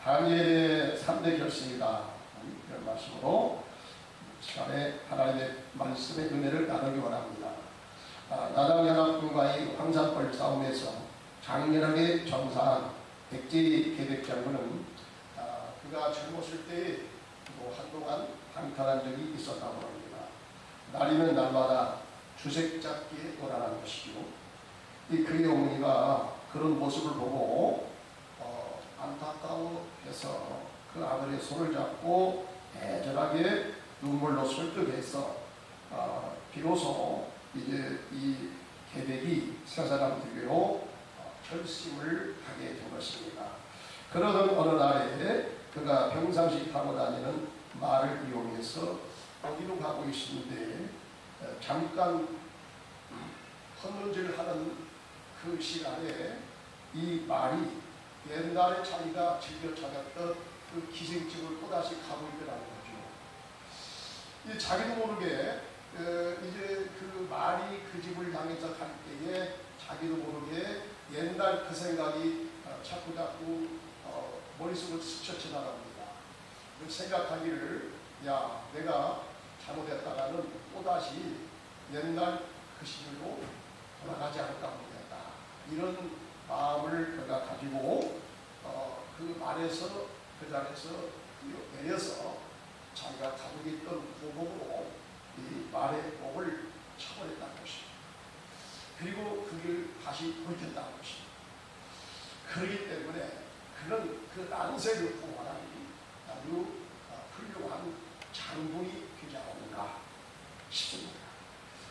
다니엘의 3대 결심이다. 이런 말씀으로 시간에 하나님의 말씀의 은혜를 나누기 원합니다. 나당연합군과의 황산벌 싸움에서 장렬하게 전사한 백제의 계백장군은 그가 젊었을 때에 한동안 방탕한 적이 있었다고 합니다. 날이면 날마다 주색 잡기에 놀아난 것이고, 그의 어머니가 그런 모습을 보고 안타까워해서 그 아들의 손을 잡고 애절하게 눈물로 설득해서 비로소 이제 이 계백이 세 사람 들교로 결심을 하게 된 것입니다. 그러던 어느 날에 그가 평상시 타고 다니는 말을 이용해서 어디로 가고 있는데 잠깐 헛눈질하는 그 시간에 이 말이 옛날에 자기가 즐겨 찾았던 그 기생집을 또다시 가고 있더라는 거죠. 이 자기도 모르게 이제 그 말이 그 집을 향해서 갈 때에 자기도 모르게 옛날 그 생각이 자꾸 머릿속을 스쳐 지나갑니다. 생각하기를, 야, 내가 잘못했다가는 또다시 옛날 그 시절로 돌아가지 않을까 모르겠다. 이런 마음을 그가 가지고 그 말에서, 그 자리에서 내려서 자기가 가지고 있던 고목으로 이 말의 목을 쳐버렸다는 것입니다. 그리고 그 길을 다시 돌켰다는 것입니다. 그렇기 때문에 그는 그 난세를 포괄하니 아주 훌륭한 장군이 되지 않았는가 싶습니다.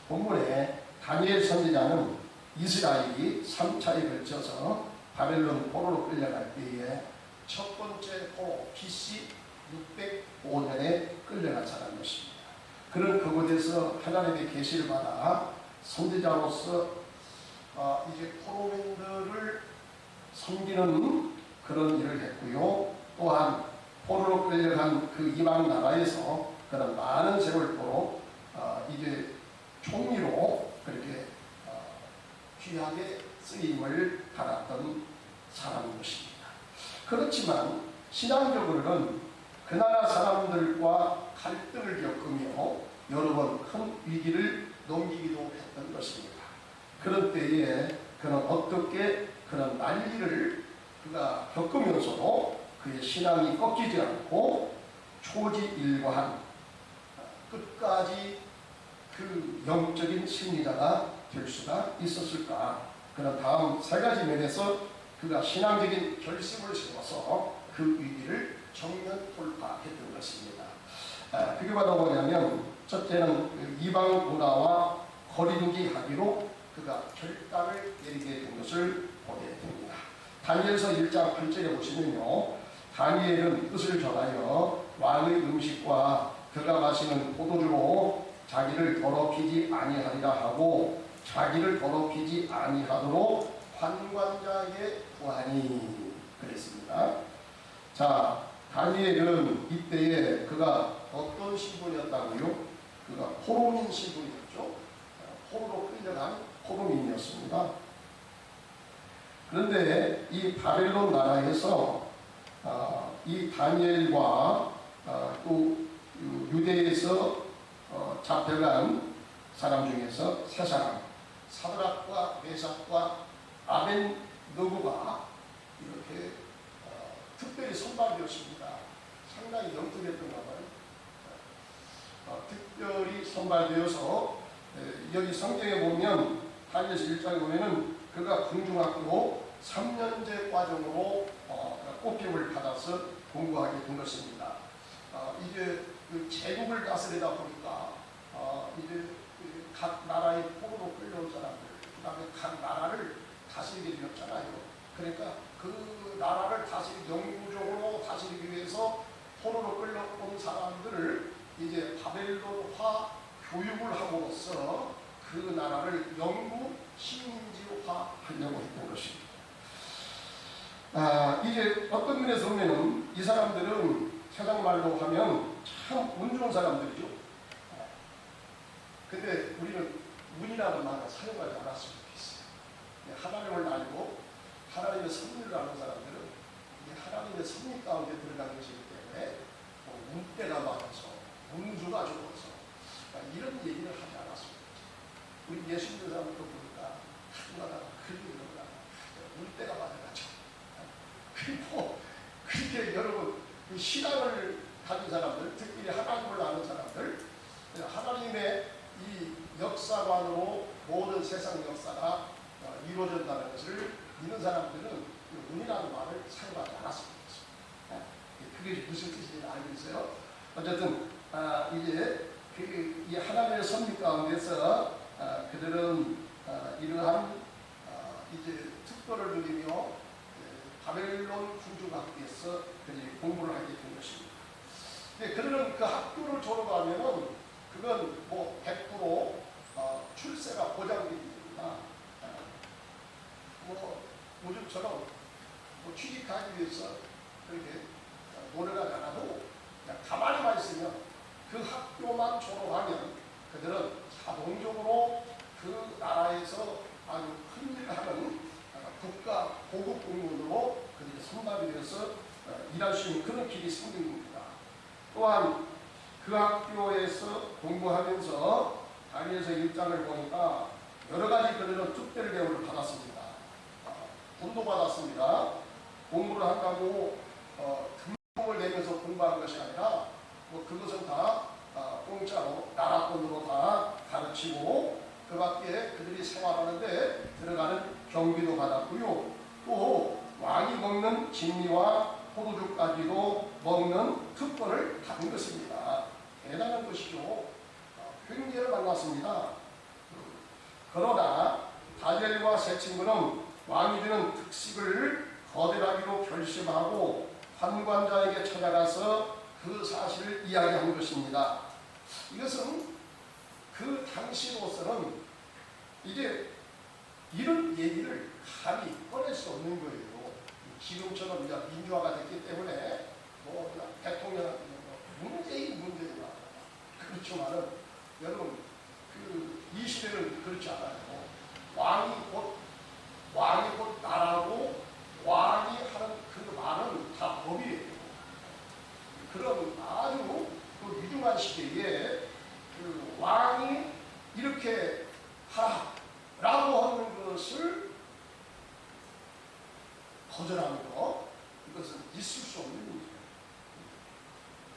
본문에 다니엘 선지자는 이스라엘이 3차에 걸쳐서 바벨론 포로로 끌려갈 때에 첫 번째 포로 BC 605년에 끌려간 사람이었습니다. 그는 그곳에서 하나님의 계시를 받아 선지자로서 이제 포로민들을 섬기는 그런 일을 했고요. 또한 포로로 끌려간 그 이방 나라에서 그런 많은 세월 동안 이제 총리로 그렇게 귀하게 쓰임을 받았던 사람인 것입니다. 그렇지만 신앙적으로는 그 나라 사람들과 갈등을 겪으며 여러 번 큰 위기를 넘기기도 했던 것입니다. 그런 때에 그는 어떻게 그런 난리를 그가 겪으면서도 그의 신앙이 꺾이지 않고 초지일과한 끝까지 그 영적인 승리자가 될 수가 있었을까? 그런 다음 세 가지 면에서 그가 신앙적인 결심을 세워서 그 위기를 정면 돌파했던 것입니다. 그게 바로 뭐냐면, 첫째는 이방 문화와 거리두기 하기로 그가 결단을 내리게 된 것을 보게 됩니다. 다니엘서 1장 8절에 보시면요, 다니엘은 뜻을 전하여 왕의 음식과 그가 마시는 포도주로 자기를 더럽히지 아니하리라 하고 자기를 더럽히지 아니하도록 관관자에게 구하니 그랬습니다. 자, 다니엘은 이때에 그가 어떤 신분이었다고요? 그가 포로민 신분이었죠. 포로로 끌려간 포로민이었습니다. 그런데 이 바벨론 나라에서 이 다니엘과 또 유대에서 잡혀간 사람 중에서 세 사람, 사드락과 메삭과 아벤느고가 이렇게 특별히 선발되었습니다. 상당히 영특했던가 봐요. 특별히 선발되어서 여기 성경에 보면 다니엘서 1장에 보면은 그가 궁중학교 3년제 과정으로 뽑힘을 받아서 공부하게 된 것입니다. 이제 그 제국을 다스리다 보니까 이제 각 나라의 포로로 끌려온 사람들, 그 다음에 각 나라를 다스리게 되었잖아요. 그러니까 그 나라를 영구적으로 다스리기 위해서 포로로 끌려온 사람들을 이제 바벨론화 교육을 함으로써 그 나라를 영구 식민지화 하려고 했던 것입니다. 이제 어떤 면에서 보면은 이 사람들은 세상 말로 하면 참 운 좋은 사람들이죠. 근데 우리는 운이라는 말을 사용하지 않았으면 좋겠어요. 하나님을 알고 하나님의 섭리를 아는 사람들은 하나님의 섭리 가운데 들어간 것이기 때문에 문대가 많아서 문수가 적어서 이런 얘기를 하지 않았습니다. 우리 예수 믿는 사람도 보니까 하루마다 그렇게 일어나 문대가 많아가지고 그리고 그렇게 여러분 그 신앙을 가진 사람들, 특히 하나님을 아는 사람들, 하나님의 이 역사관으로 모든 세상 역사가 이루어진다는 것을 믿는 사람들은 운이라는 말을 사용하지 않았습니다. 그게 무슨 뜻인지 알고 있어요? 어쨌든 이제 이 하나님의 섭리 가운데서 그들은 이러한 이제 특권을 누리며 바벨론 군주학교에서 그들이 공부를 하게 된 것입니다. 근데 그들은 그 학교를 졸업하면은 그건 뭐 100% 출세가 보장되기 때문에 뭐 요즘처럼 뭐 취직하기 위해서 그렇게 노력하지 않아도 그냥 가만히만 있으면 그 학교만 졸업하면 그들은 자동적으로 그 나라에서 아주 큰 일을 하는 국가 고급 공무원으로 그들이 선발이 되어서 일할 수 있는 그런 길이 생긴 겁니다. 또한 그 학교에서 공부하면서 다니엘서 1장을 보니까 여러 가지 그들은 특별 대우를 받았습니다. 돈도 받았습니다. 공부를 한다고 등록을 내면서 공부하는 것이 아니라 뭐 그것은 다 공짜로 나라 돈으로 다 가르치고 그 밖에 그들이 생활하는데 들어가는 경비도 받았고요. 또 왕이 먹는 진미와 포도주까지도 먹는 특권을 받은 것입니다. 대단한 것이죠. 횡재를 만났습니다. 그러나 다니엘과 세 친구는 왕이 주는 특식을 거절하기로 결심하고 판관자에게 찾아가서 그 사실을 이야기한 것입니다. 이것은 그 당시로서는 이제 이런 얘기를 감히 꺼낼 수 없는 거예요. 지금처럼 이제 민주화가 됐기 때문에 뭐 대통령 문재인이나 그렇지만은 여러분 이 시대는 그렇지 않아요. 왕이 곧 나라고 왕이 하는 그 말은 다 법이에요. 그런 아주 그 위중한 시대에 그 왕이 이렇게 하라고 하는 것을 거절하는 것, 이것은 있을 수 없는 일이에요.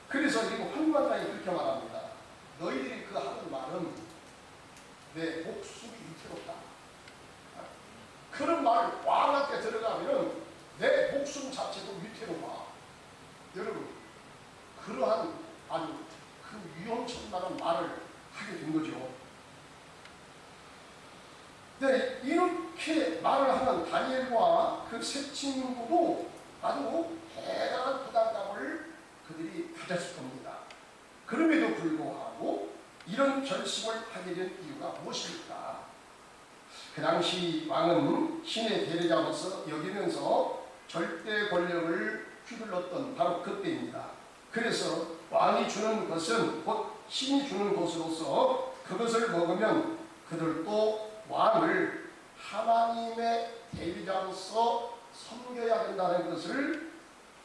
그래서 지금 한관장이 그렇게 말합니다. 너희들이 그 하는 말은 내 목숨이 위태롭다. 그런 말 왕한테 들어가면 내 목숨 자체도 위태로워. 여러분, 그러한 아주 그 위험천만한 말을 하게 된 거죠. 네, 이렇게 말을 하는 다니엘과 그 세 친구도 아주 대단한 부담감을 그들이 가졌을 겁니다. 그럼에도 불구하고 이런 결심을 하게 된 이유가 무엇입니까? 그 당시 왕은 신의 대리자로서 여기면서 절대 권력을 휘둘렀던 바로 그때입니다. 그래서 왕이 주는 것은 곧 신이 주는 것으로서 그것을 먹으면 그들도 왕을 하나님의 대리자로서 섬겨야 된다는 것을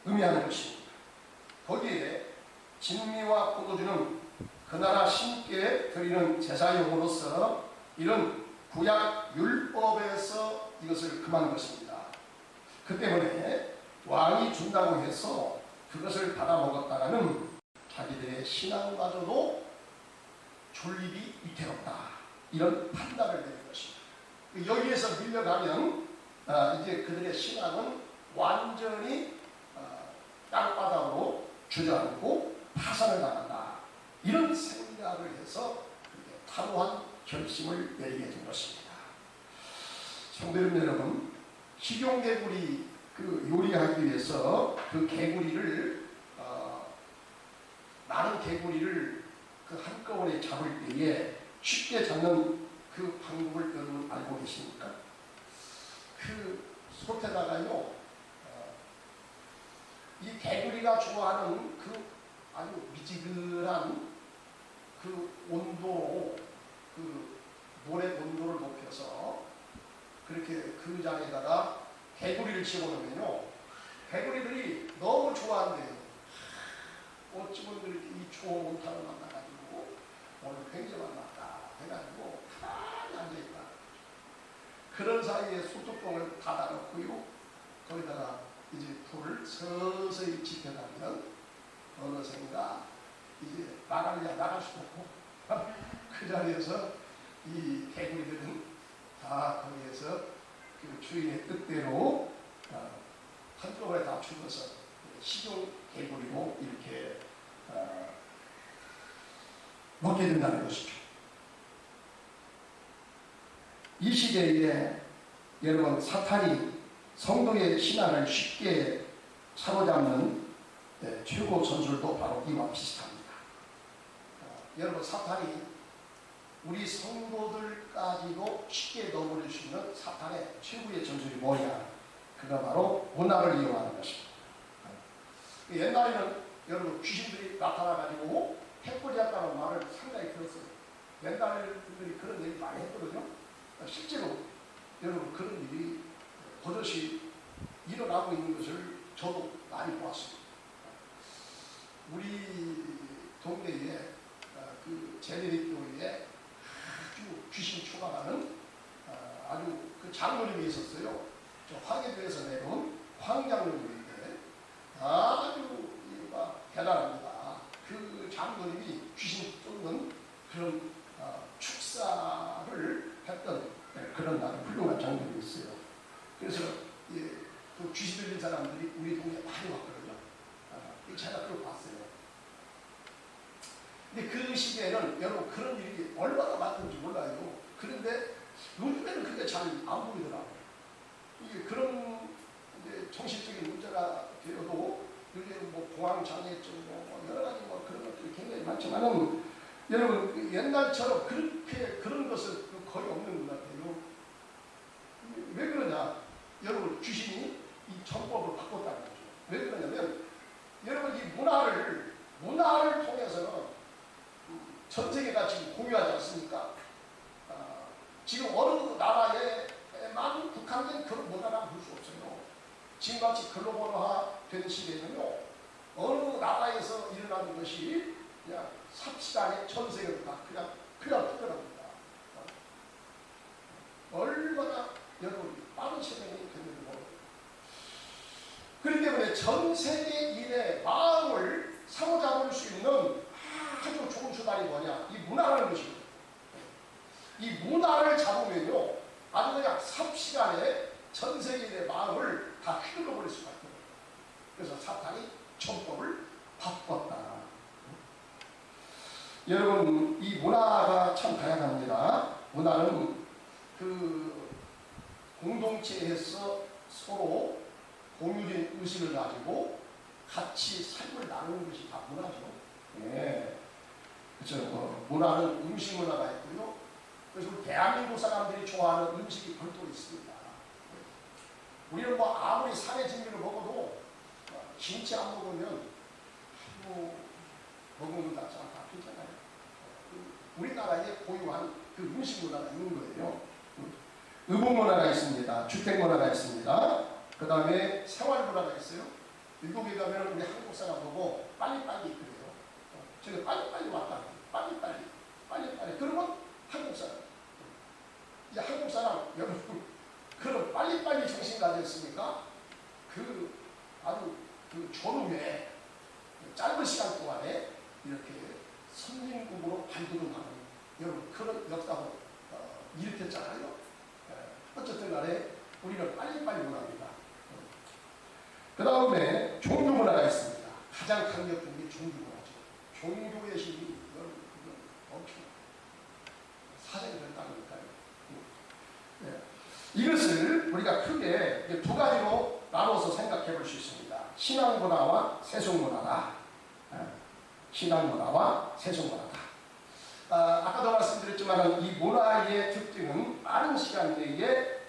의미하는 것입니다. 거기에 진미와 포도주는 그 나라 신께 드리는 제사용으로서 이런 구약 율법에서 이것을 금한 것입니다. 그 때문에 왕이 준다고 해서 그것을 받아 먹었다가는 자기들의 신앙마저도 존립이 위태롭다. 이런 판단을 내는 것입니다. 여기에서 밀려가면 이제 그들의 신앙은 완전히 땅바닥으로 주저앉고 파산을 당한다. 이런 생각을 해서 타로한 결심을 내리게 된 것입니다. 성도 여러분, 식용개구리 그 요리하기 위해서 그 개구리를 많은 개구리를 그 한꺼번에 잡을 때에 쉽게 잡는 그 방법을 여러분 알고 계십니까? 그 솥에다가요, 이 개구리가 좋아하는 그 아주 미지근한 그 온도로 그 모래 온도를 높여서 그렇게 그 장에다가 개구리를 집어넣으면요, 개구리들이 너무 좋아한대요. 어찌면 이렇게 이 좋은 온탕을 만나가지고 오늘 굉장히 만났다 해가지고 가만히 앉아있다. 그런 사이에 소뚜껑을 닫아놓고요. 거기다가 이제 불을 서서히 지펴가면 어느샌가 이제 나갈 수도 없고 그 자리에서 이 개구리들은 다 거기에서 그 주인의 뜻대로 한꺼번에 다 죽어서 식용 개구리로 이렇게 먹게 된다는 것이죠. 이 시대에 여러분 사탄이 성도의 신앙을 쉽게 사로잡는 최고 전술도 바로 이와 비슷합니다. 여러분 사탄이 우리 성도들까지도 쉽게 넘어질 수 있는 사탄의 최고의 전술이 뭐냐? 그가 바로 문화를 이용하는 것입니다. 옛날에는 여러분 귀신들이 나타나가지고 해코지했다는 말을 상당히 들었어요. 옛날 분들이 그런 얘기 많이 했거든요. 실제로 여러분 그런 일이 버젓이 일어나고 있는 것을 저도 많이 보았습니다. 우리 동네에 그 제네릭교회에 아주 귀신 추방하는 아주 그 장로님이 있었어요. 저 황해도에서 내려온 황장로님인데 아주 대단합니다. 그 장로님이 귀신 쫓는 그런 축사를 했던 그런 나름 훌륭한 장로님이 있어요. 그래서 그 귀신 들린 사람들이 우리 동네에 많이 왔거든요. 제가 그걸 봤어요. 근데 그 시기에는 여러분 그런 일이 얼마나 많은지 몰라요. 그런데 요즘에는 그게 잘 안 보이더라고요. 이게 그런 이제 정신적인 문제가 되어도 요즘 뭐 공황장애증 뭐 여러 가지 뭐 그런 것들이 굉장히 많지만은 여러분 옛날처럼 그렇게 그런 것은 거의 없는 것 같아요. 왜 그러냐? 여러분 귀신이 이 전법을 바꿨다는 거죠. 왜 그러냐면 여러분 이 문화를 통해서는 전 세계가 지금 공유하지 않습니까? 지금 어느 나라에만 국한된 그런 문화라고 볼 수 없어요. 지금같이 글로벌화 된 시대는요, 어느 나라에서 일어나는 것이 그냥 삽시간에 전 세계로 다 그냥 흘러갑니다. 얼마나 여러분 빠른 시간이 됐는지 모르겠어요. 그렇기 때문에 전 세계인의 마음을 사로잡을 수 있는 아주 좋은 수단이 뭐냐? 이 문화라는 것입니다. 이 문화를 잡으면요, 아주 그냥 삽시간에 전 세계인의 마음을 다 휘둘러버릴 수가 있거든요. 그래서 사탄이 전법을 바꿨다. 여러분, 이 문화가 참 다양합니다. 문화는 그 공동체에서 서로 공유된 의식을 가지고 같이 삶을 나누는 것이 다 문화죠. 네. 그렇죠. 문화는 음식 문화가 있고요. 그래서 우리 대한민국 사람들이 좋아하는 음식이 별도로 있습니다. 우리는 뭐 아무리 산의 진미를 먹어도 김치 안 먹으면 뭐 먹는 것 같지 않다 괜찮아요. 우리나라에 고유한 그 음식 문화가 있는 거예요. 의복 문화가 있습니다. 주택 문화가 있습니다. 그 다음에 생활 문화가 있어요. 미국에 가면 우리 한국 사람 보고 빨리빨리 그래요. 저기 빨리빨리 왔다. 빨리빨리. 그러면 한국 사람. 이제 한국 사람, 여러분, 그런 빨리빨리 정신 가졌으니까 그 아주 그 졸음에 짧은 시간 동안에 이렇게 선진국으로 발돋움하는 여러분 그런 역사를 일으켰잖아요. 어쨌든 간에 우리는 빨리빨리 문화입니다. 그 다음에 종교 문화가 있습니다. 가장 강력한 게 종교 문화죠. 종교의 힘이 이건 엄청 사정이 된다니까요. 이것을 우리가 크게 두 가지로 나눠서 생각해 볼 수 있습니다. 신앙 문화와 세속 문화다. 신앙 문화와 세속 문화다. 아까도 말씀드렸지만 이 문화의 특징은 빠른 시간 내에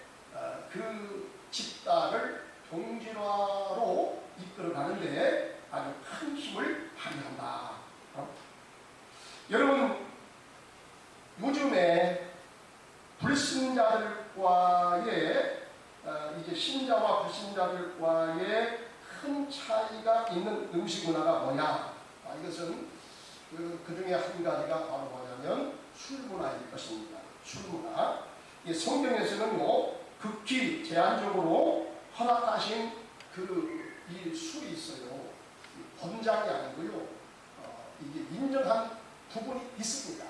그 집단을 동질화로 이끌어가는데 아주 큰 힘을 발휘한다. 여러분 요즘에 불신자들과의 이제 신자와 불신자들과의 큰 큰 차이가 있는 음식 문화가 뭐냐? 이것은 그 중에 한 가지가 바로 뭐냐면 술 문화일 것입니다. 술 문화. 이 성경에서는요, 극히 제한적으로 허락하신 이 술이 있어요. 권장이 아니고요. 이게 인정한 부분이 있습니다.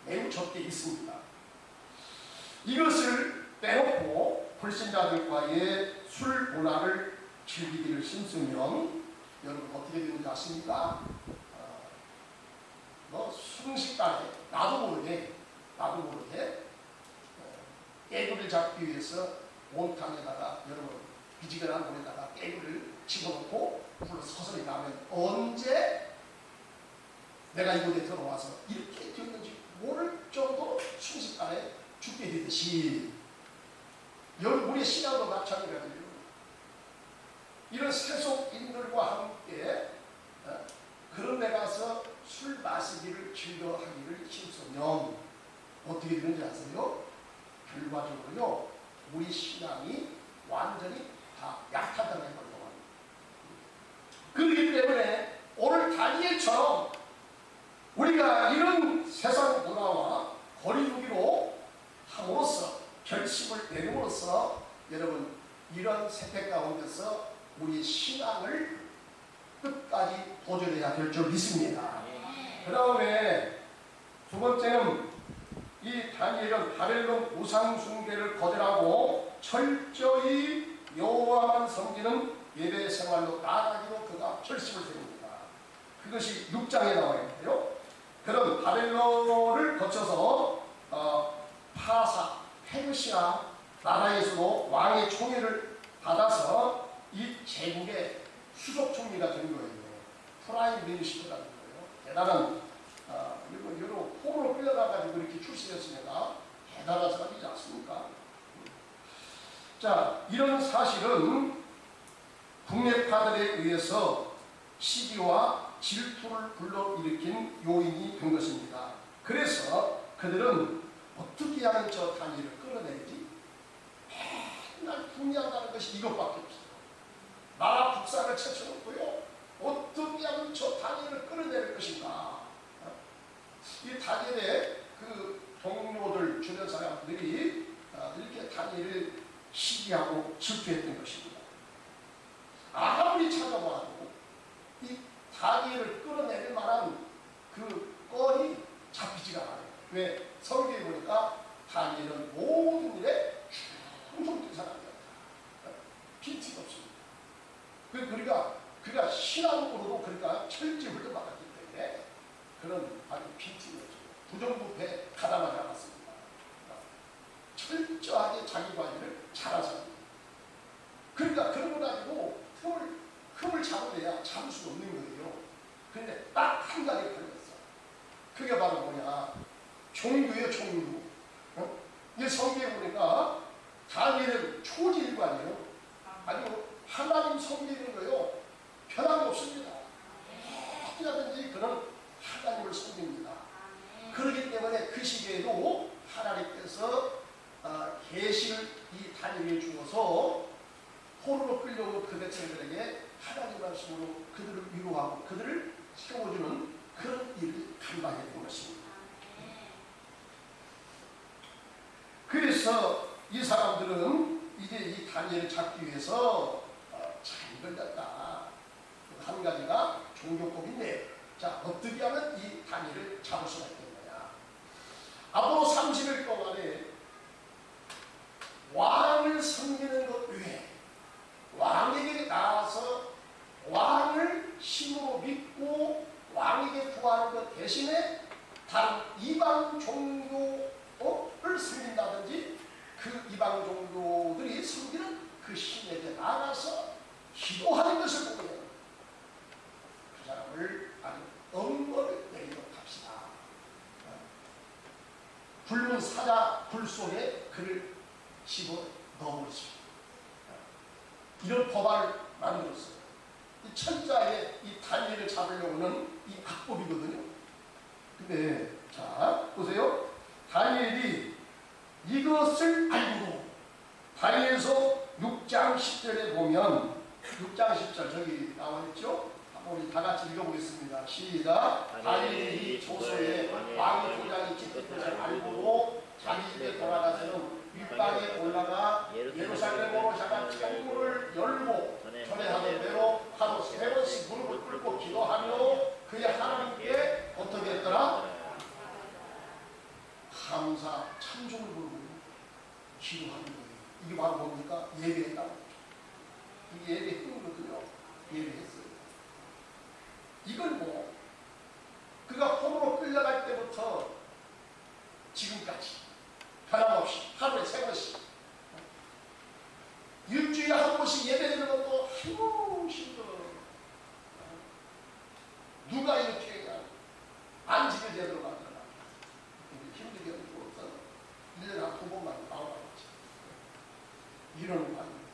매우 적게 있습니다. 이것을 빼놓고 불신자들과의 술 문화를 즐기기를 힘쓰면 여러분 어떻게 되는지 아십니까? 순식간에 나도 모르게 깨구리를 잡기 위해서 온탕에다가 여러분 비지근한 물에다가 깨구리를 집어넣고 물을 서서히 가면 언제 내가 이곳에 들어와서 이렇게 되었는지 모를 정도로 순식간에 죽게 되듯이 여러분 우리의 신앙도 마찬가지예요. 이런 세속인들과 함께 그런 데 가서 술 마시기를 즐거워하기를 힘쓰면 어떻게 되는지 아세요? 결과적으로요, 우리 신앙이 완전히 다 약하다는 걸 동안. 그렇기 때문에 오늘 다니엘처럼 우리가 이런 세상 문화와 거리두기로 함으로써 결심을 내림으로써 여러분 이런 세태 가운데서 우리 신앙을 끝까지 도전해야 될 줄 믿습니다. 그 다음에 두 번째는 이 다니엘은 바벨론 우상 숭배를 거절하고 철저히 여호와만 섬기는 예배 생활로 나아가기로 그가 결심을 세웁니다. 그것이 6장에 나와 있는데요. 그런 바벨론을 거쳐서 파사, 페르시아 나라에서도 왕의 총애를 받아서 이 제국의 수석 총리가 된 거예요. 프라임 미니스터라는 거예요. 대단한 여러 포로로 끌려가가지고 이렇게 출세했으니까 대단한 사람이지 않습니까? 자, 이런 사실은 국내파들에 의해서 시기와 질투를 불러일으킨 요인이 된 것입니다. 그래서 그들은 어떻게 하면 저 다니엘을 끌어내지? 맨날 궁리한다는 것이 이것밖에 없어요. 나라 북상을 채쳐놓고요, 어떻게 하면 저 다니엘을 끌어내릴 것인가? 이 다니엘의 그 동료들, 주변 사람들이 이렇게 다니엘을 시기하고 질투했던 것입니다. 아무리 찾아봐도 이 다니엘을 끌어내릴 만한 그 건이 잡히지가 않아요. 왜? 성경에 보니까 다니엘은 모든 일에 충성된 사람이었다. 빈티가 없습니다. 그가 신앙으로도 철저히 훈련받았기 때문에 그런 아주 빈티가 없어요. 부정부패 가담하지 않았습니다. 철저하게 자기 관리를 잘한 사람입니다. 그러니까 그런 거 가지고 흠을 잡아내야 잡을 수 없는 거예요. 그런데 딱 한 가지 걸렸어. 그게 바로 뭐냐? 종교예요, 종교. 이 성경에 보니까 다니엘은 초지일관이에요. 아니요, 하나님 섬기는 거요. 변함이 없습니다. 어떻게 하든지 그는 하나님을 섬깁니다. 그렇기 때문에 그 시기에도 하나님께서 계시를 이 다니엘에 주어서 포로로 끌려온 그 백성들에게 하나님 말씀으로 그들을 위로하고 그들을 세워주는 그런 일을 감당해 본 것입니다. 그래서 이 사람들은 이제 이 다니엘을 잡기 위해서 잘 걸렸다. 한 가지가 종교법인데, 자, 어떻게 하면 이 다니엘을 잡을 수가 있겠느냐. 앞으로 30일 동안에 왕을 섬기는 것 외에 왕에게 나와서 왕을 신으로 믿고 왕에게 구하는 것 대신에 다른 이방 종교를 섬긴다든지 그 이방 종교들이 섬기는 그 신에게 나가서 기도하는 것을 보면 그 사람을 아주 엄벌을 내리도록 합시다. 붉은 사자 불 속에 그를 집어 넣어버렸습니다. 이런 법안을 만들었어요. 이 천자의 이 다니엘을 잡으려고는 이 악법이거든요. 근데 자 보세요. 다니엘이 이것을 알고도 다니엘서 6장 10절에 보면 6장 10절 저기 나와 있죠? 우리 다 같이 읽어보겠습니다. 시작. 다니엘이 조서에 왕의 도장이 찍힌 것을 알고 자기 집에 돌아가서는 윗방에 올라가 예루살렘으로 향한 창문을 열고 전에 하던 대로 하루 3번씩 무릎을 꿇고 기도하며 그의 하나님께 어떻게 했더라? 감사 찬송을 부르고 기도하는 거예요. 이게 바로 뭡니까? 예배했다고. 이게 예배했던 거거든요. 예배했어요. 이걸 뭐 그가 홈으로 끌려갈 때부터 지금까지 변함없이 하루에 3번씩 일주일에 한 번씩 예배드리는 것도 아이고 힘들어. 누가 이렇게 안식을 제대로 만들어라. 힘들게 해서 1년에 한 2번만 나오라고 하지. 이러는 거 아닙니다.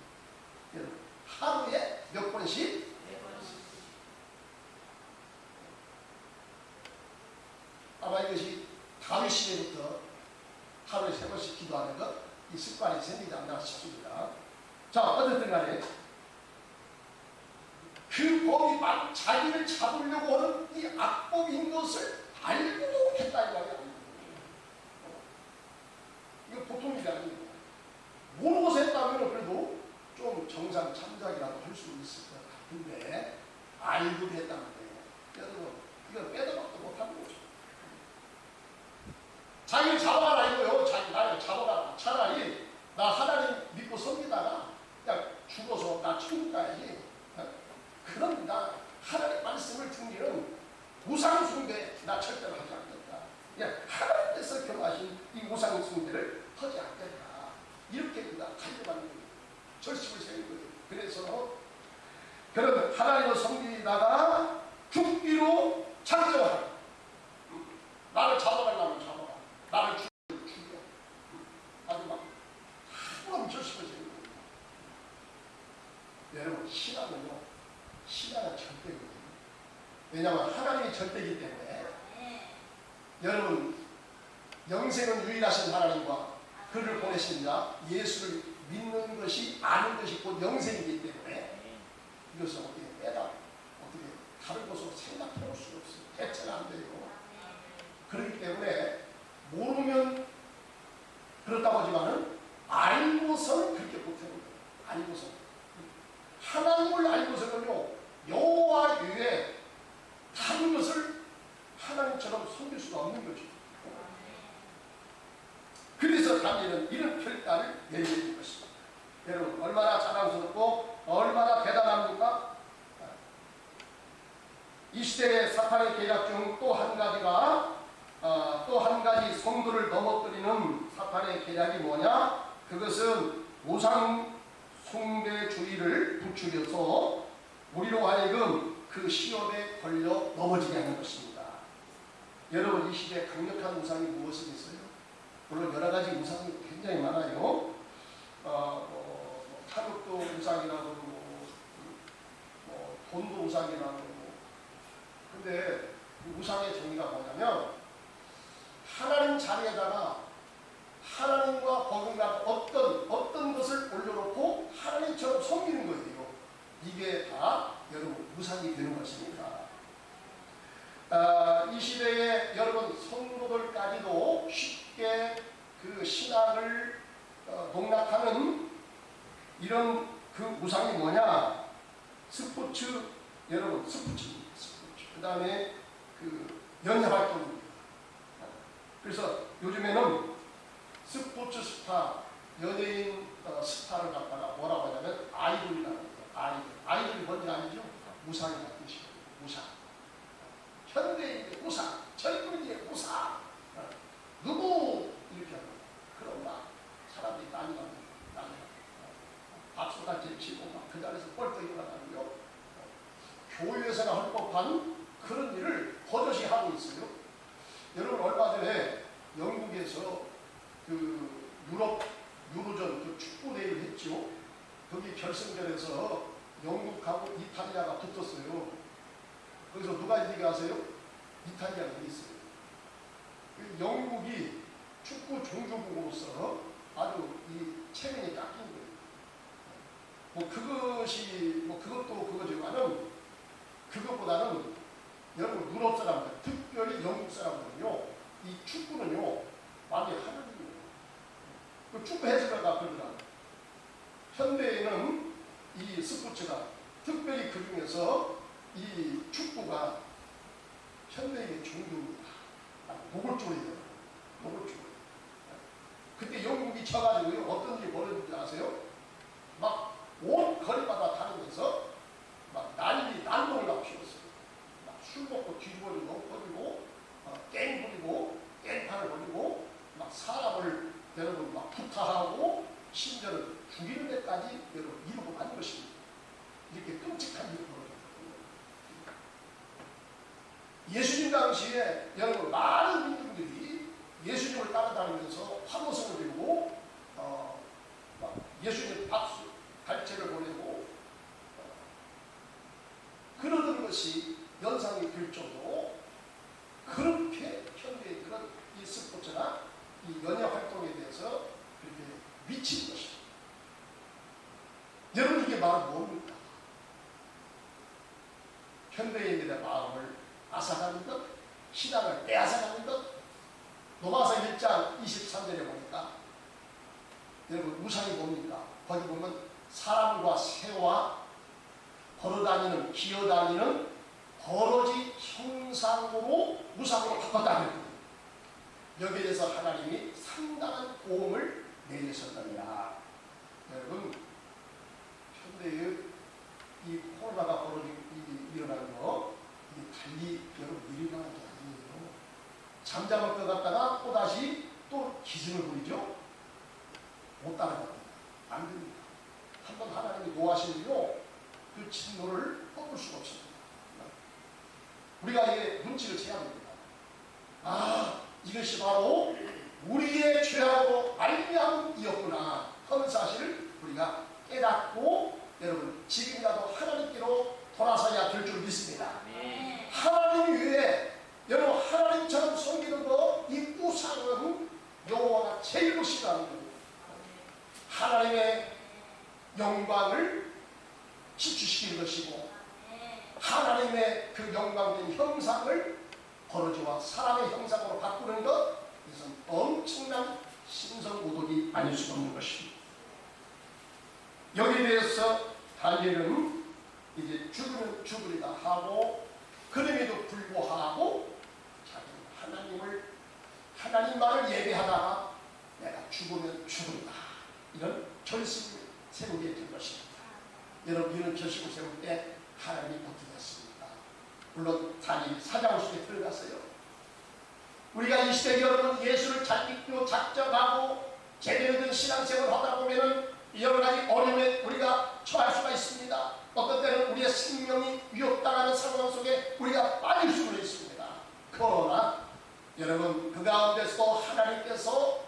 하루에 몇 번씩? 4번씩. 아마 이것이 다윗 시대부터 하루에 3번씩 기도하는 것, 이 습관이 생기지 않나 싶습니다. 자, 어쨌든 간에 그 법이 자기를 잡으려고 하는 이 악법인 것을 알고 했다 이 말이 아닙니다. 이거 보통 일이 아닙니다. 모르고서 했다면 그래도 좀 정상 참작이라도 할 수 있을 것 같은데 알고 했다는 거예요. 여러분 이거 빼도 박도 못하는 거죠. 자기를 잡아가라 이거요. 자기 나를 잡아가라. 차라리 나 하나님 믿고 섬기다가 그냥 죽어서 나 천국 가야지. 그럼 나 하나님 말씀을 듣기는 우상 숭배 나 절대로 하지 않겠다. 그냥 하나님께서 경하신 이 우상 숭배를 하지 않겠다. 이렇게 그가 가져가는 거예요. 절심을 세운 거예요. 그래서 그런 하나님을 섬기다가 죽기로 작정하라. 나를 잡아가려면 잡아가. 나를 죽여. 아주 막 하나님 절심을 세운 거예요. 여러분 신앙은요. 신앙은 절대거든요. 왜냐하면 하나님이 절대이기 때문에 여러분 영생은 유일하신 하나님과 그를 보내신 자 예수를 믿는 것이 아는 것이 곧 영생이기 때문에 이것을 어떻게 빼다 어떻게 다른 것으로 생각해 볼 수가 없어요. 대체가 안 돼요. 그렇기 때문에 모르면 그렇다고 하지만은 알고서는 그렇게 못하는 거예요. 알고서 하나님을 알고서는요 여호와 외에 다른 것을 하나님처럼 섬길 수가 없는 거죠. 그래서 다니엘은 이런 결단을 내리는 것입니다. 여러분 얼마나 자랑스럽고 얼마나 대단합니까? 이 시대의 사탄의 계략 중 또 한 가지가 또 한 가지 성도를 넘어뜨리는 사탄의 계략이 뭐냐? 그것은 우상 숭배주의를 부추겨서 우리로 하여금 그 시험에 걸려 넘어지게 하는 것입니다. 여러분 이 시대에 강력한 우상이 무엇이 있어요? 물론 여러 가지 우상이 굉장히 많아요. 타격도 우상이라고 돈도 우상이라고. 근데 우상의 정의가 뭐냐면 하나님 자리에다가 하나님과 버금가 어떤 것을 올려놓고 하나님처럼 섬기는 거예요. 이게 다 여러분 우상이 되는 것입니다. 이 시대에 여러분 성도들까지도 쉽게 그 신앙을 농락하는 이런 그 우상이 뭐냐? 스포츠 여러분 스포츠입니다. 스포츠. 그 다음에 그 연예 활동입니다. 그래서 요즘에는 스포츠 스타 연예인 스타를 갖다가 뭐라고 하냐면 아이돌이라고 해요. 아이돌이 뭔지 아니죠? 우상이라는 뜻이에요. 우상. 현대인의 우상, 젊은이의 우상. 누구 이렇게 합니다. 그럼 막 사람들이 난리가 박수같이 치고 막 그 자리에서 뻘떡 일어나가고요. 교회에서나 할 법한 그런 일을 버젓이 하고 있어요. 여러분 얼마 전에 영국에서 그 유로전 그 축구 대회를 했죠. 거기 결승전에서 영국하고 이탈리아가 붙었어요. 거기서 누가 이기게 하세요? 이탈리아가 이겼어요. 영국이 축구 종주국으로서 아주 이 체면이 깎인 거예요. 뭐 그거 그것이 뭐 그것도 그거지만은 그것보다는 여러분 유럽 사람들, 특별히 영국 사람들은요, 이 축구는요 완전 하나님이에요. 그 축구 해설가가 그러더라고요. 현대에는 이 스포츠가 특별히 그 중에서 이 축구가 현대인의 종교입니다. 노골적이에요. 노골적으로. 그때 영국이 쳐가지고요 어떤 일이 벌어진지 아세요? 막 온 거리마다 다니면서 막 난동을 막 피웠어요. 막 술 먹고 뒤집어지고 버리고 게임 부리고 깽판을 벌이고 막 사람을 여러분 막 구타하고 심지어는 죽이는 데까지 여러분 이루고 만 것입니다. 이렇게 끔찍한 일이 벌어졌거든요. 예수님 당시에 여러분 많은 민중들이 예수님을 따라다니면서 환호성을 들고 막 예수님 박수 갈채를 보내고 그러던 것이 연상이 될 정도로 그렇게 현대인들은 이 스포츠나 이 연예 활동에 대해서 그렇게 미친 것입니다. 여러분 이게 말은 뭡니까? 현대인들의 마음을 앗아가는 것, 신앙을 빼앗아가는 것. 로마서 1장 23절에 보니까 여러분 우상이 뭡니까? 거기 보면 사람과 새와 걸어다니는 기어다니는 버러지 형상으로 우상으로 바꿨다는 거예요. 여기에 대해서 하나님이 상당한 보험을 내리셨느니라. 여러분 현대의 이 코로나가 일어나는 거 이게 달리 여러분 일어나는 게 아니에요. 잠잠을 떠갔다가 또다시 또 기승을 부리죠. 못 따라갑니다. 안 됩니다. 한번 하나님이 노하시면요 그 진노를 꺾을 수가 없습니다. 우리가 이게 눈치를 채야 됩니다. 아, 이것이 바로 우리의 죄하고 말미암은 이었구나 하는 사실을 우리가 깨닫고 여러분 지금이라도 하나님께로 돌아서야 될 줄 믿습니다. 하나님 위에 여러분 하나님처럼 섬기는 거 이 우상은 여호와가 제일 싫어하는 겁니다. 하나님의 영광을 지추시키는 것이고 하나님의 그 영광된 형상을 버러지와 사람의 형상으로 바꾸는 것, 이것은 엄청난 신성모독이 아닐 수 없는 것입니다. 여기에 대해서 다니엘은 이제 죽으면 죽으리다 하고 그럼에도 불구하고 자기는 하나님만을 예배하다가 내가 죽으면 죽는다 이런 결심을 세우게 된 것입니다. 여러분 이런 결심을 세울 때 하나님이 어떻게 했습니까? 물론 다니엘 사자굴 속에 들어갔어요. 우리가 이 시대에 여러분 예수를 잘 믿고 작정하고 제대로 된 신앙생활을 하다 보면은 여러 가지 어려움에 우리가 처할 수가 있습니다. 어떤 때는 우리의 생명이 위협당하는 상황 속에 우리가 빠질 수가 있습니다. 그러나 여러분 그 가운데서도 하나님께서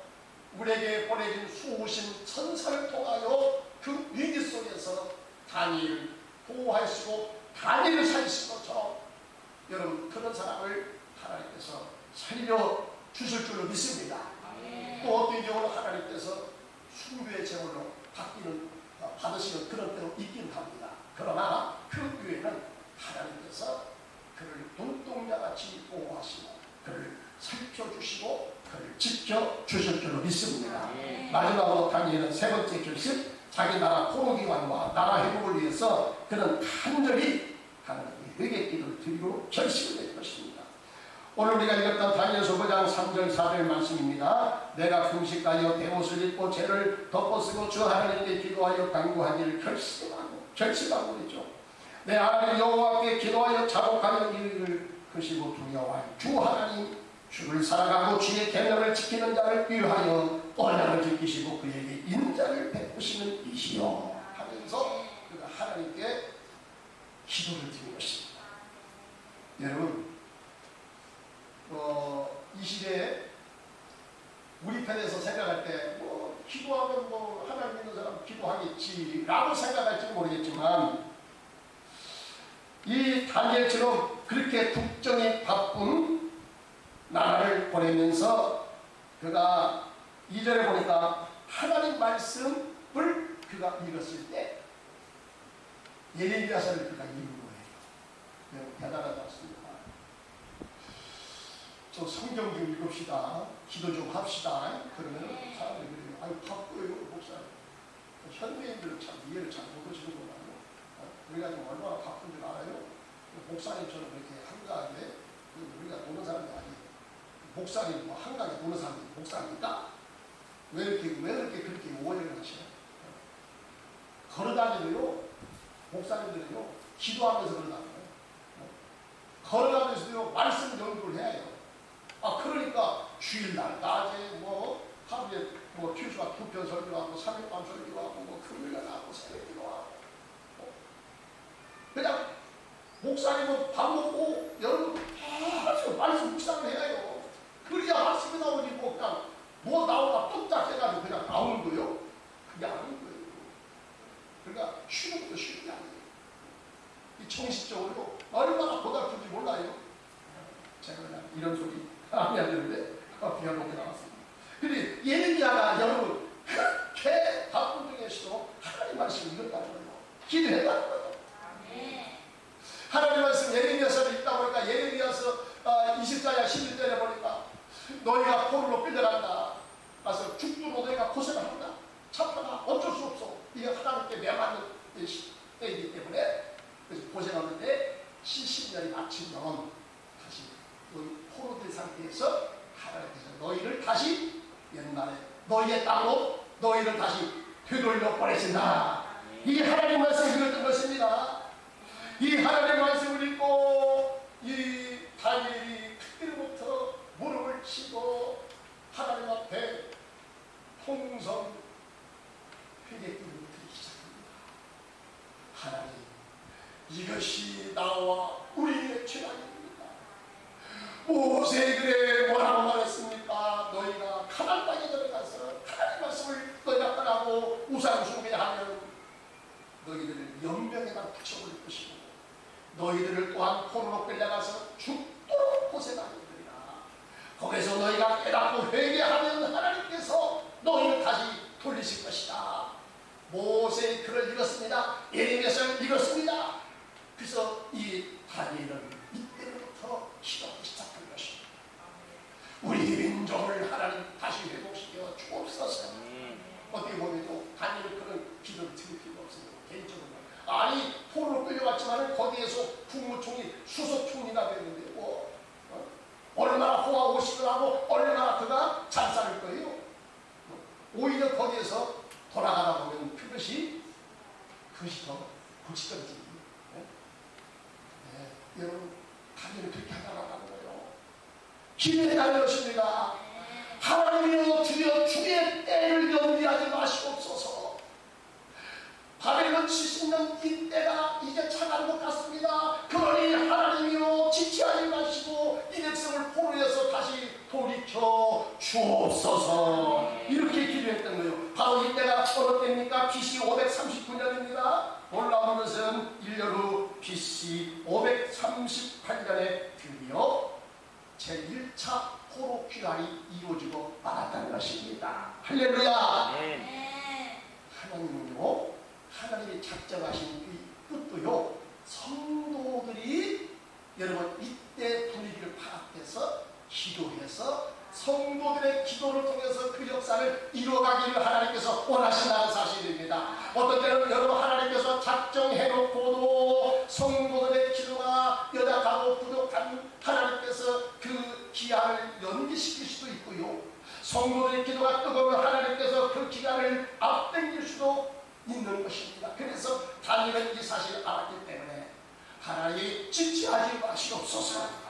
우리에게 보내준 수호신 천사를 통하여 그 위기 속에서 다니엘을 보호하시고 다니엘을 살리신 것처럼 여러분 그런 사람을 하나님께서 살려주실 줄로 믿습니다. 또 어떤 경우는 하나님께서 숭배의 제물로 받으시는 그런 때로 있긴 합니다. 그러나 그 위에는 하나님께서 그를 눈동자같이 보호하시고 그를 살펴주시고 그를 지켜주실 줄로 믿습니다. 마지막으로 다니엘은 세 번째 결심, 자기 나라 포로기 왕과 나라 회복을 위해서 그는 간절히 하나님께 회개 기도를 드리고 결심을 낼 것입니다. 오늘 우리가 읽었던 다니엘서 5장 3절 4절 말씀입니다. 내가 금식하여 베옷을 입고 죄를 덮어쓰고 주 하나님께 기도하여 간구하기를 결심하고 그랬죠. 내 하나님 여호와께 기도하여 자복하여 이를 크시고 두려워하여 주 하나님 주를 사랑하고 주의 계명을 지키는 자를 위하여 언약을 지키시고 그에게 인자를 베푸시는 이시여 하면서 그가 하나님께 기도를 드린 것입니다. 여러분 이 시대에 우리 편에서 생각할 때 기도하면 하나님 믿는 사람 기도하겠지 라고 생각할지 모르겠지만 이 다니엘처럼 그렇게 국정이 바쁜 나라를 보내면서 그가 2절에 보니까 하나님 말씀을 그가 읽었을 때 예레미야서를 그가 읽은 거예요. 대단하지 않습니까? 저 성경 좀 읽읍시다. 기도 좀 합시다. 그러면 사람들이 그래요. 아유 바쁘요 목사님. 현대인들은 참 이해를 잘 못하시는구나. 우리가 좀 얼마나 바쁜 줄 알아요? 목사님처럼 이렇게 한가하게 우리가 노는 사람이 아니에요. 목사님 뭐 한가하게 노는 사람이 목사입니까? 왜 그렇게 그렇게 오해를 하셔요? 걸어다니도요, 목사님들은요, 기도하면서 걸어다녀요. 걸어가면서도요, 말씀 연구를 해야 해요. 아, 그러니까 주일날, 낮에 뭐, 하루에 뭐, 최소한 2편 설교하고, 3일 밤 설교하고, 뭐, 금요일날 하고, 새벽 기도하고. 그냥, 목사님은 밥 먹고, 여러분, 계속 말씀 묵상을 해야 해요. 그래야 말씀이 나오지, 뭐, 그냥, 뭐 나오나 뚝딱 해가지고 그냥 나오는 거예요? 그게 아닌 거예요. 그러니까 쉬는 것도 쉬는 게 아니에요. 이 정신적으로 얼마나 고달픈지 몰라요. 제가 그냥 이런 소리 하면 안 되는데 비하놓게 나왔습니다. 근데 예레미야가 여러분 그렇게 바쁜 중에서도 하나님 말씀을 읽었다는 거예요. 기도했다는 거예요. 하나님 말씀 예레미야서를 읽다 보니까 예레미야서 20장 11절에 보니까 너희가 포로로 끌려간다. 그래서 죽도록 너희가 고생을 한다. 참다가 어쩔 수 없어. 이게 하나님께 매맞는 때이기 때문에 그래서 고생하는데 70년이 마치면 다시 너희 포로된 상태에서 하나님께서 너희를 다시 옛날에 너희의 땅으로 너희를 다시 되돌려 보내신다. 이 하나님 말씀을 읽었던 것입니다. 이 하나님 말씀을 읽고 이 다니엘이 그때부터 무릎을 치고 하나님 앞에 통성 회개기도를 드리기 시작합니다. 하나님, 이것이 나와 우리의 죄악입니다. 모세 그래 뭐라고 말했습니까? 너희가 가나안 땅에 들어가서 하나님 말씀을 너희가 떠나고 우상 숭배하면 너희들을 연병에다 붙여버릴 것이고 너희들을 또한 포로로 끌려가서 죽도록 고생하리라. 거기서 너희가 깨닫고 회개하면 하나님께서 너희를 다시 돌리실 것이다. 모세의 글을 읽었습니다. 예레미야서를 읽었습니다. 그래서 이 다니엘은 이때부터 기도하기 시작한 것입니다. 우리 민족을 하나님 다시 회복시켜 주옵소서. 어떻게 보면 다니엘 그런 기도를 드릴 필요 없어요. 개인적으로 아니 포로로 끌려갔지만 거기에서 국무총리 수석총리가 됐는데 얼마나 호화호식을 하고 얼마나 그가 잘 살 거예요. 오히려 거기에서 돌아가다 보면 그것이 더 고치던지. 여러분 다니엘은 그렇게 하다라는 거예요. 기도해달라는 것입니다. 하나님이여 주여 주의 때를 연기하지 마시옵소서. 바벨론 70년 이 때가 이제 차가는 것 같습니다. 그러니 하나님이여 지체하지 마시고 이 백성을 포로에서 다시 돌이켜 주옵소서. 이렇게 기도했던 거예요. 바로 이때가 어느 때입니까? BC 539년입니다. 올라오는 것은 1년 후 BC 538년에 드디어 제1차 포로 귀환이 이루어지고 말았다는 것입니다. 할렐루야. 하나님은요, 하나님이 작정하신 이 뜻도요, 성도들이 여러분 이때 분위기를 파악해서 기도해서 성도들의 기도를 통해서 그 역사를 이루어가기를 하나님께서 원하신다는 사실입니다. 어떤 때는 여러분 하나님께서 작정해놓고도 성도들의 기도가 연약하고 부족한 하나님께서 그 기한을 연기시킬 수도 있고요. 성도들의 기도가 뜨거운 하나님께서 그 기간을 앞당길 수도 있는 것입니다. 그래서 다니엘은 이 사실을 알았기 때문에 하나님 지체하지 마시옵소서.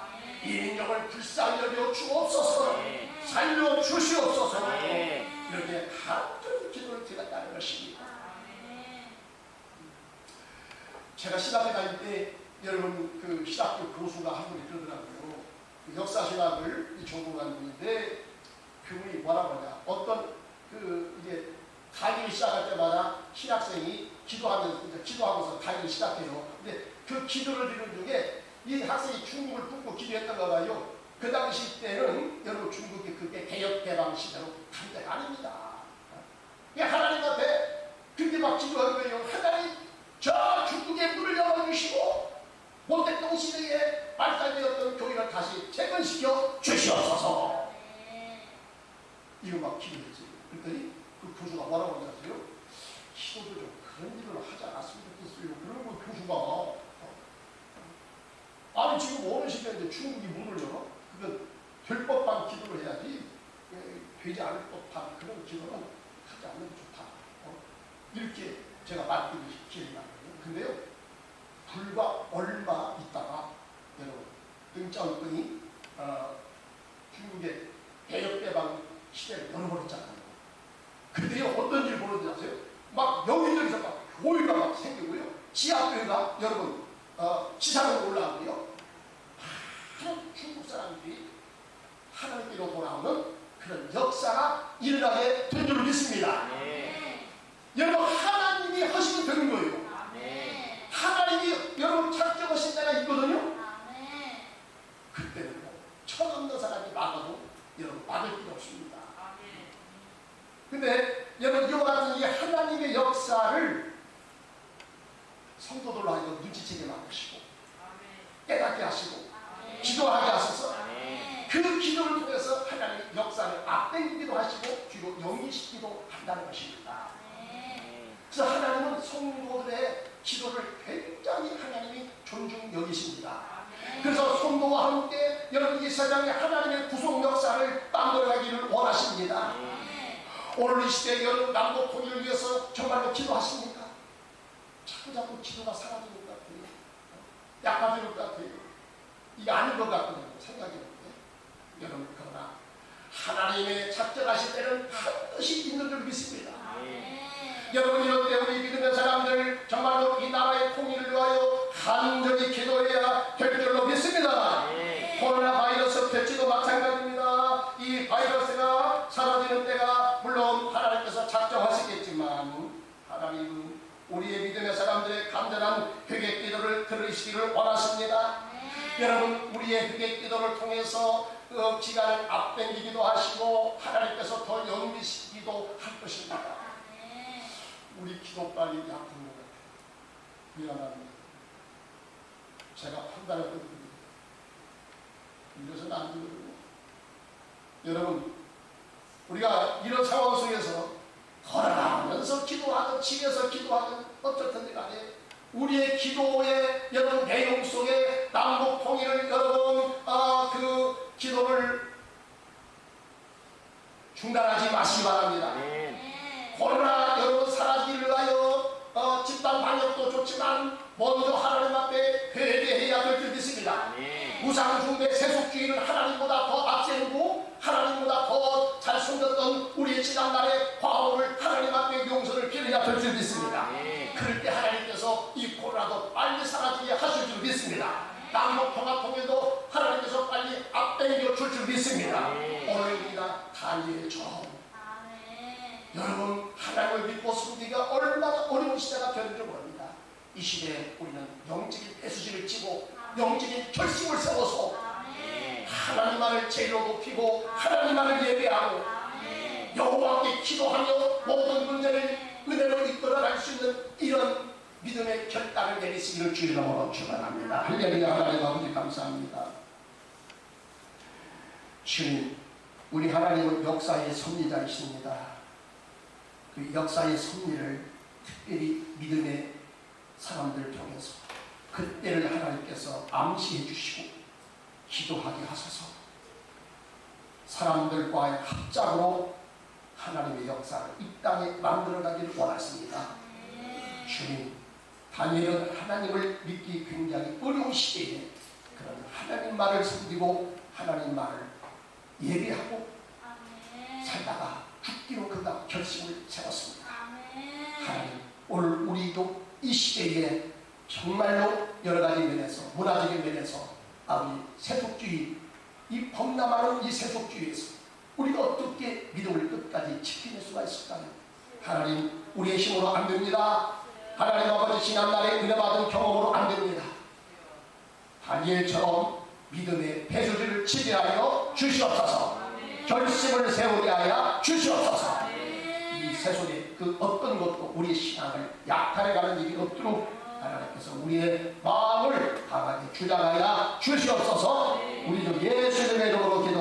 이 민족을 불쌍히 여겨 주옵소서. 살려 주시옵소서. 이렇게 간절히 기도를 드렸다는 것입니다. 제가 신학에 다닐 때 여러분 그 신학교 교수가 한 분이 그러더라고요. 그 역사신학을 전공한 분인데 그분이 뭐라고 하냐, 어떤 그 이제 강의 시작할 때마다 신학생이 기도하면서 강의를 시작해요. 근데 그 기도를 드리는 중에 이 학생이 중국을 품고 기도했던가 봐요. 그 당시 때는 여러분 중국이 그게 개혁개방 시대로 간 때가 아닙니다. 하나님 앞에 그렇게 막 기도한 거예요. 하나님 저 중국의 말살되었던 교회를 다시 재건시켜 주시옵소서. 이거 막 기도했어요. 그랬더니 그 교수가 뭐라고 하셨어요? 기도도 좀 그런 일을 하지 않았으면 좋겠어요. 그러고 교수가 아니 지금 어느 시대인데 중국이 문을 열어? 그건 될 법한 기도를 해야지 되지 않을 법한 그런 기도는 하지 않는 게 좋다. 이렇게 제가 말씀을 기회가 있거든요. 근데요, 불과 얼마 있다가 여러분 등장했더니 중국의 개혁개방 시대를 열어버렸잖아요. 근데요, 어떤 일이 벌어지지 아세요? 막 여기저기서 막 교회가 막 생기고요, 지하교회가 여러분 지상으로 올라오고요, 많은 중국 사람들이 하나님께로 돌아오는 그런 역사가 일어나게 된 줄 믿습니다. 여러분, 하나님이 하시면 되는 거예요. 하나님이 여러분 작정하신 데가 있거든요. 그때는 뭐 철없는 사람이 막아도 여러분 막을 필요 없습니다. 근데 여러분, 이와 같은 이 하나님의 역사를 성도들로 하여금 눈치채게 만드시고 깨닫게 하시고 기도하게 하셔서 그 기도를 통해서 하나님의 역사를 앞당기기도 하시고 뒤로 연기시키기도 한다는 것입니다. 그래서 하나님은 성도들의 기도를 굉장히 하나님이 존중 여기십니다. 그래서 성도와 함께 여러분 이 세상에 하나님의 구속 역사를 만들어가기를 원하십니다. 오늘 이 시대에 여러분 남북 통일을 위해서 정말로 기도하십니까? 자꾸 기도가 사라지는 것 같아요. 약화되는 것 같아요. 이게 아닌 것 같거든요. 생각이 드는데 여러분, 그러나 하나님의 작정하실 때는 반드시 있는 줄 믿습니다. 여러분, 이럴 때 우리 믿음의 사람들 정말로 이 나라의 통일을 위하여 간절히 기도해야 될 줄로 믿습니다. 코로나 바이러스 될지도 마찬가지입니다. 이 바이러스가 사라지는 때가 물론 하나님께서 작정하시겠지만 하나님은 우리의 믿음의 사람들의 간절한 회개 기도를 들으시기를 원하십니다. 여러분, 우리의 회개 기도를 통해서 기간을 앞당기기도 하시고 하나님께서 더 연기시키기도 할 것입니다. 우리 기도빨이 약한 것 같아요. 미안합니다. 제가 판단했거든요. 이래서는 안 되거든요. 여러분, 우리가 이런 상황 속에서 걸어가면서 기도하든 집에서 기도하든 어쨌든 간에 우리의 기도의 여러분 내용 속에 남북 통일을 여러분 그 기도를 중단하지 마시기 바랍니다. 코로나 여러분 사라지기를 위하여 집단 방역도 좋지만 먼저 하나님 앞에 회개해야 될 줄 믿습니다. 우상숭배 세속주의를 하나님보다 더 앞세우고 하나님보다 더 잘 숨겼던 우리의 지난날의 과오를 하나님 앞에 용서를 빌어야 될 줄 믿습니다. 그럴 때 하나님께서 이 코로나도 빨리 사라지게 하실 줄 믿습니다. 남북 통합 통일도 하나님께서 빨리 앞당겨 줄 믿습니다. 오늘 우리가 다니엘처럼 여러분, 하나님을 믿고 숨기기가 얼마나 어려운 시대가 되는 줄 모릅니다. 이 시대에 우리는 영적인 배수진을 치고 영적인 결심을 세워서 하나님만을 제일로 높이고 하나님만을 예배하고 여호와께 기도하며 모든 문제를 은혜로 이끌어갈 수 있는 이런 믿음의 결단을 내리시기를 주의 이름으로 축원합니다. 할렐루야. 하나님 아버지 감사합니다. 주님, 우리 하나님은 역사의 섭리자이십니다. 그 역사의 섭리를 특별히 믿음의 사람들을 통해서 그때를 하나님께서 암시해 주시고 기도하게 하소서. 사람들과의 합작으로 하나님의 역사를 이 땅에 만들어가기를 원하십니다. 주님, 다니엘은 하나님을 믿기 굉장히 어려운 시대에 그런 하나님 말을 섬기고 하나님 말을 예배하고 살다가 죽기로 그가 결심을 세웠습니다. 하나님, 오늘 우리도 이 시대에 정말로 여러가지 면에서 문화적인 면에서 아버지 세속주의, 이 범람하는 이 세속주의에서 우리가 어떻게 믿음을 끝까지 지켜낼 수가 있을까요? 하나님, 우리의 힘으로 안 됩니다. 하나님 아버지, 지난날에 은혜받은 경험으로 안 됩니다. 다니엘처럼 믿음의 배수지를 지배하여 주시옵소서. 결심을 세우게 하여 주시옵소서. 이 세속의 그 어떤 것도 우리의 신앙을 약탈해가는 일이 없도록 하나님께서 우리의 마음을 강하게 주장하여 주시옵소서. 우리 주 예수님의 이름으로 기도